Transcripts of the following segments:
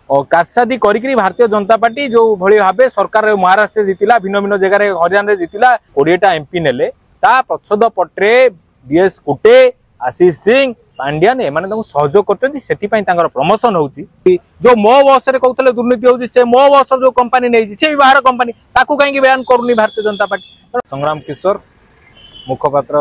कारसादी करी भारतीय जनता पार्टी जो भली भाव सरकार महाराष्ट्र जीतिला भिन्न भिन्न जगह हरियाणा जीतिला 20टा एमपी नेले ता पछद पट्रे डीएस कुटे आशीष सिंह पांड्यान एमाने सहयोग कर प्रमोशन होची जो मो बस कहते दुर्नीति होची से मो बस जो कंपनी नहीं से भी बाहर कंपनी ताकू कहीं बयान करूनी भारतीय जनता पार्टी। संग्राम किशोर मुखपात्र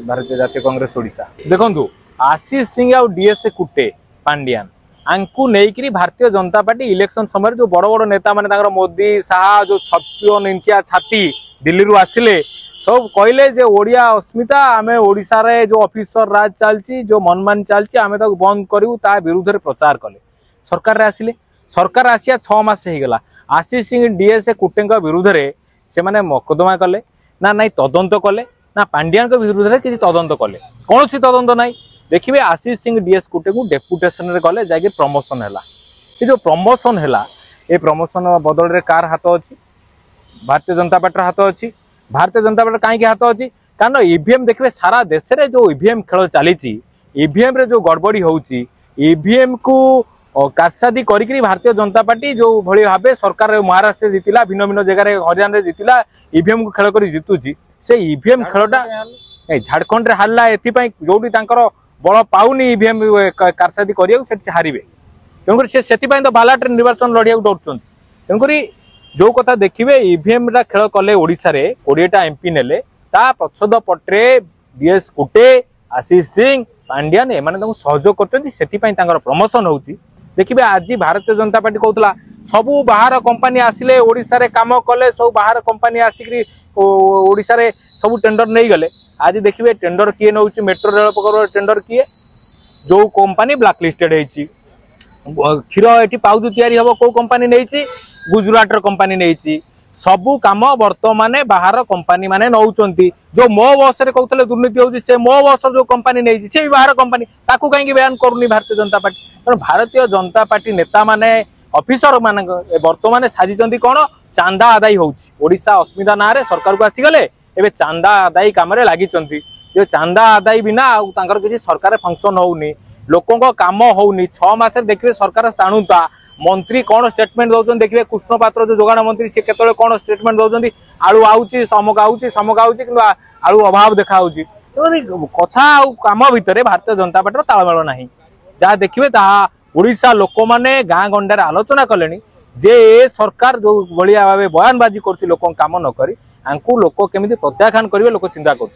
भारतीय जातीय कांग्रेस ओडिशा देखंतु आशीष सिंह आ डीएस कुटे पांड्यान आंकु नेइकरी भारतीय जनता पार्टी इलेक्शन समय जो बड़ बड़ नेता माने मोदी शाह जो 56 इंचिया छाती दिल्ली रु आसिले सब कहले जे ओडिया अस्मिता आमे ओडिशा रे जो ऑफिसर राज चलची जो मनमान चलची आमे ताको बंद करिउ ता विरुद्ध रे प्रचार कले सरकार रे आसिले सरकार आसिया 6 मास हे गेला आशीष सिंह डीएस कुटेंग विरुद्ध रे से माने मकदमा कले ना नहीं तदंत कले ना पांड्यान के विरुद्ध रे किछि तदंत कले कोनोसी तदंत नाही देखिए आशीष सिंह डीएस कुटे को डेपुटेशन रे गले जाके प्रमोशन हैला ये जो प्रमोशन हैला ए प्रमोशन बदल रे कार हाथ अछि भारतीय जनता पार्टी हाथ अछि भारतीय जनता पार्टी काहे के हाथ अछि कारण ईवीएम देखिए सारा देश रे जो ईवीएम खेल चली ईवीएम रे जो गड़बड़ी होउची ईवीएम को कारसादी करी भारतीय जनता पार्टी जो भली भाव सरकार महाराष्ट्र जीतिला भिन्न भिन्न जगह हरियाणा जीतिला ईवीएम को खेल करी जीतुची से ईवीएम खेलटा झारखंड रे हारला एथि जोटी तांकर बल पाऊनी ईवीएम कारसादी करिया हारिबे तेणुकर से तो बालाट निर्वाचन लड़िया डरुंट तेणुक जो कथा देखिए ईवीएम खेल कले ओडिशा रे 20टा एमपी नेले ता पछद पट्रे डीएस कुटे आशीष सिंह पांड्यान एमाने सहयोग कर प्रमोशन होची देखिए आज भारतीय जनता पार्टी कहला सबू बाहर कंपनी आसिले ओडिशा रे काम कले सब बाहर कंपनी आसिक ओडिशा रे सब टेंडर नहीं गले आज देखिए टेंडर किए नौ मेट्रो रेल प्रकल्प टेंडर किए जो कंपनी ब्लैक लिस्टेड होती क्षीर ये पाउज तैयारी हम कौ कंपनी नहीं गुजरात कंपनी नहीं सबू काम बर्तमान बाहर कंपनी माने नौचंती जो मो बस कहते दुर्नीति होती से मो बस जो कंपनी नहीं से भी बाहर कंपनी ताकू कहीं बयान करूनी भारतीय जनता पार्टी कारण भारतीय जनता पार्टी नेता माने ऑफिसर मान बर्तमान साजिचंती कौन चांदा आदाय होउची ओडिशा अस्मिता ना रे सरकार को आसीगले एबे चांदा आदाय काम लगी जो चांदा आदाय बिना किसी सरकार फंक्शन होनी लोकों काम होनी 6 मास देखिए सरकार टाणुता मंत्री कौन स्टेटमेंट दौरान देखिए कृष्ण पात्र जो जोगाण मंत्री सी केतले कौन स्टेटमेंट दौरान आलू आउची समक आउची कि आलू अभाव देखा कथा काम भितर भारतीय जनता पार्टी तालमेल ना जहाँ देखिए ओडिशा लोक मैंने गाँ गंडार आलोचना कले जे ए सरकार जो भाया भाव बयानबाजी कर लोक काम नक लोक केमी प्रत्याख्यान करेंगे लोक चिंता कर।